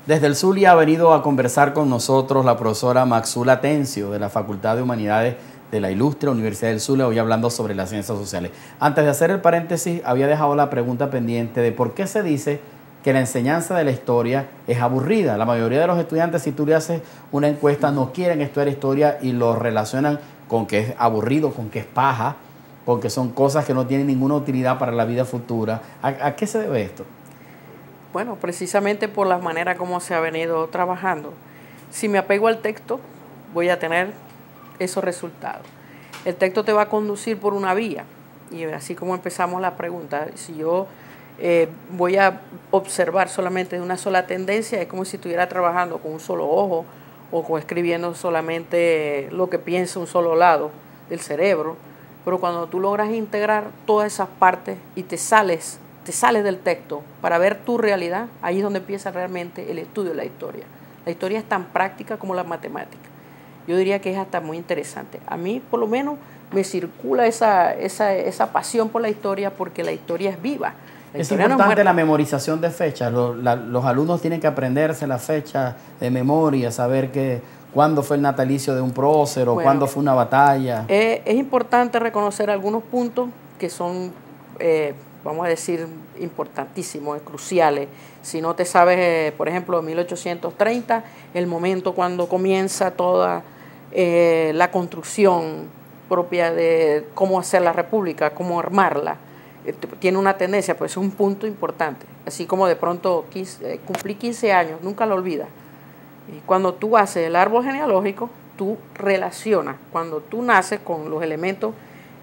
Desde el Zulia ha venido a conversar con nosotros la profesora Maxula Atencio de la Facultad de Humanidades de la Ilustre Universidad del Zulia, hoy hablando sobre las ciencias sociales. Antes de hacer el paréntesis, había dejado la pregunta pendiente de por qué se dice que la enseñanza de la historia es aburrida. La mayoría de los estudiantes, si tú le haces una encuesta, no quieren estudiar historia y lo relacionan con que es aburrido, con que es paja, con que son cosas que no tienen ninguna utilidad para la vida futura. ¿A qué se debe esto? Bueno, precisamente por la manera como se ha venido trabajando. Si me apego al texto, voy a tener esos resultados. El texto te va a conducir por una vía, y así como empezamos la pregunta, si yo voy a observar solamente una sola tendencia, es como si estuviera trabajando con un solo ojo o escribiendo solamente lo que piensa un solo lado del cerebro. Pero cuando tú logras integrar todas esas partes y te sales del texto para ver tu realidad, ahí es donde empieza realmente el estudio de la historia. La historia es tan práctica como la matemática. Yo diría que es hasta muy interesante. A mí, por lo menos, me circula esa pasión por la historia porque la historia es viva. Es importante la memorización de fechas. Los alumnos tienen que aprenderse las fechas de memoria, saber cuándo fue el natalicio de un prócer o cuándo fue una batalla. Es importante reconocer algunos puntos que son, vamos a decir, importantísimos, cruciales. Si no te sabes, por ejemplo, 1830, el momento cuando comienza toda la construcción propia de cómo hacer la república, cómo armarla, tiene una tendencia, pues es un punto importante. Así como de pronto cumplí 15 años, nunca lo olvidas. Y cuando tú haces el árbol genealógico, tú relacionas, cuando tú naces, con los elementos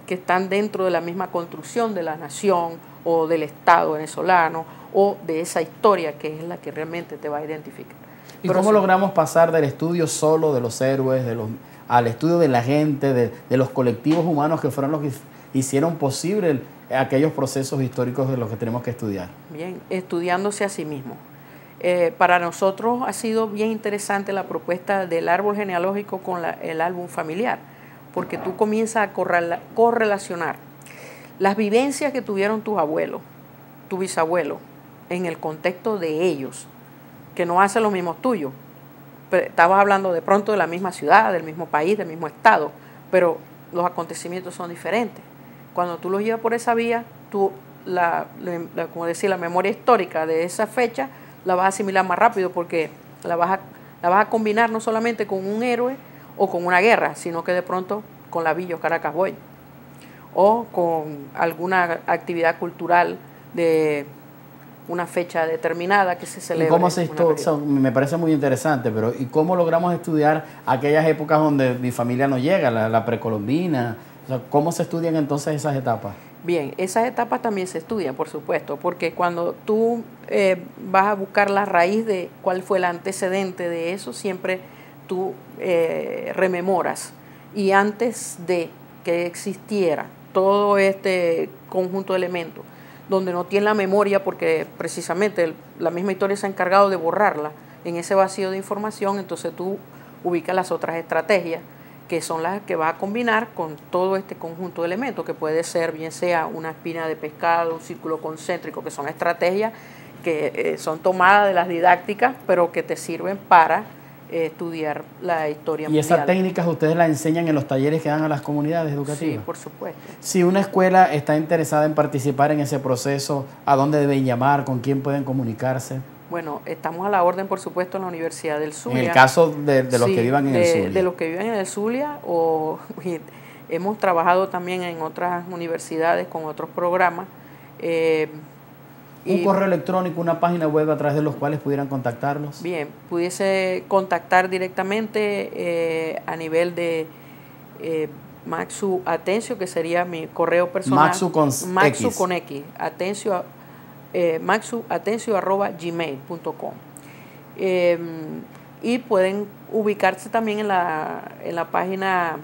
que están dentro de la misma construcción de la nación o del Estado venezolano o de esa historia que es la que realmente te va a identificar. ¿Y cómo logramos pasar del estudio solo de los héroes, al estudio de la gente, de los colectivos humanos que fueron los que hicieron posible aquellos procesos históricos de los que tenemos que estudiar? Bien, estudiándose a sí mismo. Para nosotros ha sido bien interesante la propuesta del árbol genealógico con el álbum familiar, porque tú comienzas a correlacionar las vivencias que tuvieron tus abuelos, tu bisabuelo, en el contexto de ellos, que no hacen los mismos tuyos. Estabas hablando de pronto de la misma ciudad, del mismo país, del mismo estado, pero los acontecimientos son diferentes. Cuando tú los llevas por esa vía, tú, como decir, la memoria histórica de esa fecha la vas a asimilar más rápido porque la vas a combinar no solamente con un héroe o con una guerra, sino que de pronto con la Villa Caracas Boy o con alguna actividad cultural de una fecha determinada que se celebra. Me parece muy interesante, pero ¿y cómo logramos estudiar aquellas épocas donde mi familia no llega, la precolombina? O sea, ¿cómo se estudian entonces esas etapas? Bien, esas etapas también se estudian, por supuesto, porque cuando tú vas a buscar la raíz de cuál fue el antecedente de eso, siempre tú rememoras. Y antes de que existiera todo este conjunto de elementos, donde no tiene la memoria, porque precisamente la misma historia se ha encargado de borrarla en ese vacío de información, entonces tú ubicas las otras estrategias, que son las que vas a combinar con todo este conjunto de elementos, que puede ser bien sea una espina de pescado, un círculo concéntrico, que son estrategias que son tomadas de las didácticas, pero que te sirven para estudiar la historia mundial. ¿Y esas técnicas ustedes las enseñan en los talleres que dan a las comunidades educativas? Sí, por supuesto. Si una escuela está interesada en participar en ese proceso, ¿a dónde deben llamar? ¿Con quién pueden comunicarse? Bueno, estamos a la orden, por supuesto, en la Universidad del Zulia. En el caso de los que vivan en el Zulia. De los que viven en el Zulia, hemos trabajado también en otras universidades con otros programas. ¿Un correo electrónico, una página web a través de los cuales pudieran contactarlos? Bien, pudiese contactar directamente a nivel de Maxu Atencio, que sería mi correo personal. Maxu con X. Atencio, maxuatencio@gmail.com. Y pueden ubicarse también en la página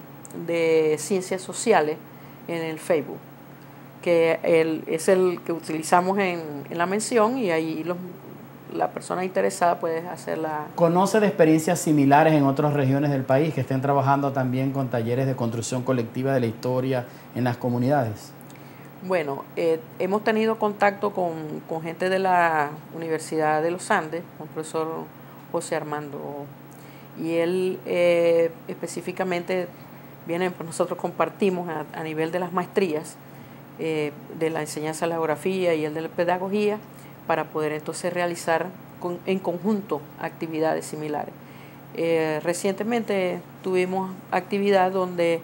de Ciencias Sociales en el Facebook, que es el que utilizamos en la mención, y ahí la persona interesada puede hacerla. ¿Conoce de experiencias similares en otras regiones del país que estén trabajando también con talleres de construcción colectiva de la historia en las comunidades? Bueno, hemos tenido contacto con gente de la Universidad de los Andes, con el profesor José Armando. Y él específicamente viene, pues nosotros compartimos a nivel de las maestrías, de la enseñanza de la geografía y el de la pedagogía, para poder entonces realizar en conjunto actividades similares. Recientemente tuvimos actividad donde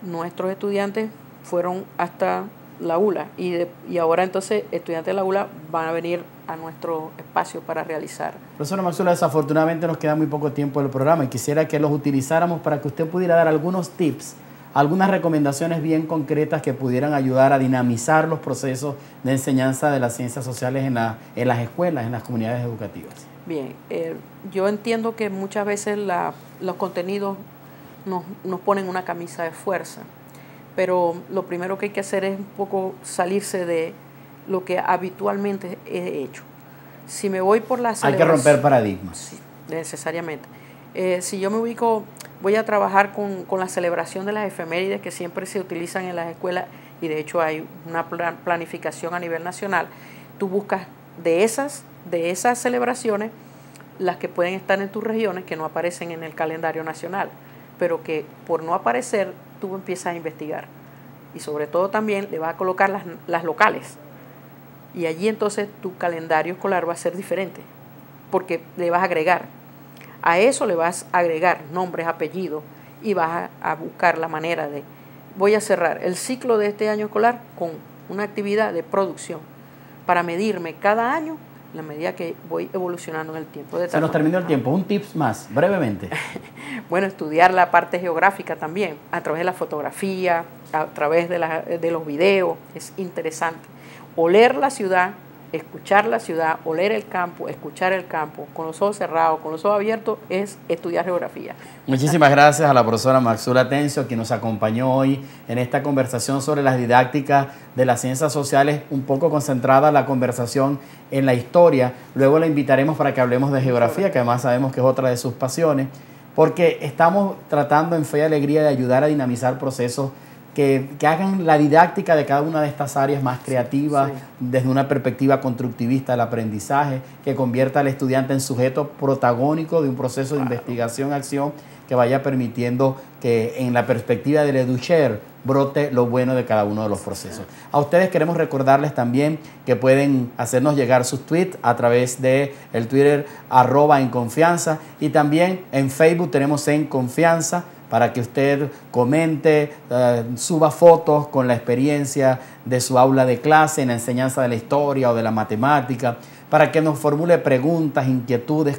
nuestros estudiantes fueron hasta la ULA y ahora entonces estudiantes de la ULA van a venir a nuestro espacio para realizar. Profesora Maxula, desafortunadamente nos queda muy poco tiempo del programa y quisiera que los utilizáramos para que usted pudiera dar algunos tips, algunas recomendaciones bien concretas que pudieran ayudar a dinamizar los procesos de enseñanza de las ciencias sociales en las escuelas, en las comunidades educativas. Bien, yo entiendo que muchas veces los contenidos nos ponen una camisa de fuerza, pero lo primero que hay que hacer es un poco salirse de lo que habitualmente he hecho. Si me voy por la celebración... Hay que romper paradigmas. Sí, necesariamente. Si yo me ubico, voy a trabajar con la celebración de las efemérides que siempre se utilizan en las escuelas, y de hecho hay una planificación a nivel nacional. Tú buscas de esas celebraciones las que pueden estar en tus regiones, que no aparecen en el calendario nacional, pero que por no aparecer tú empiezas a investigar. Y sobre todo también le vas a colocar las locales. Y allí entonces tu calendario escolar va a ser diferente, porque le vas a agregar. A eso le vas a agregar nombres, apellidos, y vas a buscar la manera de... Voy a cerrar el ciclo de este año escolar con una actividad de producción para medirme cada año en la medida que voy evolucionando en el tiempo. Se nos terminó el tiempo. Un tips más, brevemente. Bueno, estudiar la parte geográfica también, a través de la fotografía, a través de los videos, es interesante. Oler la ciudad, escuchar la ciudad, oler el campo, escuchar el campo, con los ojos cerrados, con los ojos abiertos, es estudiar geografía. Muchísimas gracias a la profesora Maxula Tencio, quien nos acompañó hoy en esta conversación sobre las didácticas de las ciencias sociales, un poco concentrada la conversación en la historia. Luego la invitaremos para que hablemos de geografía, que además sabemos que es otra de sus pasiones, porque estamos tratando en Fe y Alegría de ayudar a dinamizar procesos que hagan la didáctica de cada una de estas áreas más creativas, desde una perspectiva constructivista del aprendizaje, que convierta al estudiante en sujeto protagónico de un proceso de investigación-acción que vaya permitiendo que en la perspectiva del educher brote lo bueno de cada uno de los procesos. A ustedes queremos recordarles también que pueden hacernos llegar sus tweets a través de el Twitter @enconfianza, y también en Facebook tenemos En Confianza, para que usted comente, suba fotos con la experiencia de su aula de clase en la enseñanza de la historia o de la matemática, para que nos formule preguntas, inquietudes,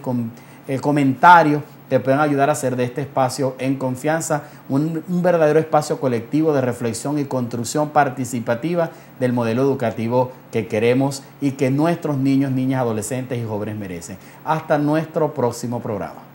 comentarios que puedan ayudar a hacer de este espacio En Confianza un verdadero espacio colectivo de reflexión y construcción participativa del modelo educativo que queremos y que nuestros niños, niñas, adolescentes y jóvenes merecen. Hasta nuestro próximo programa.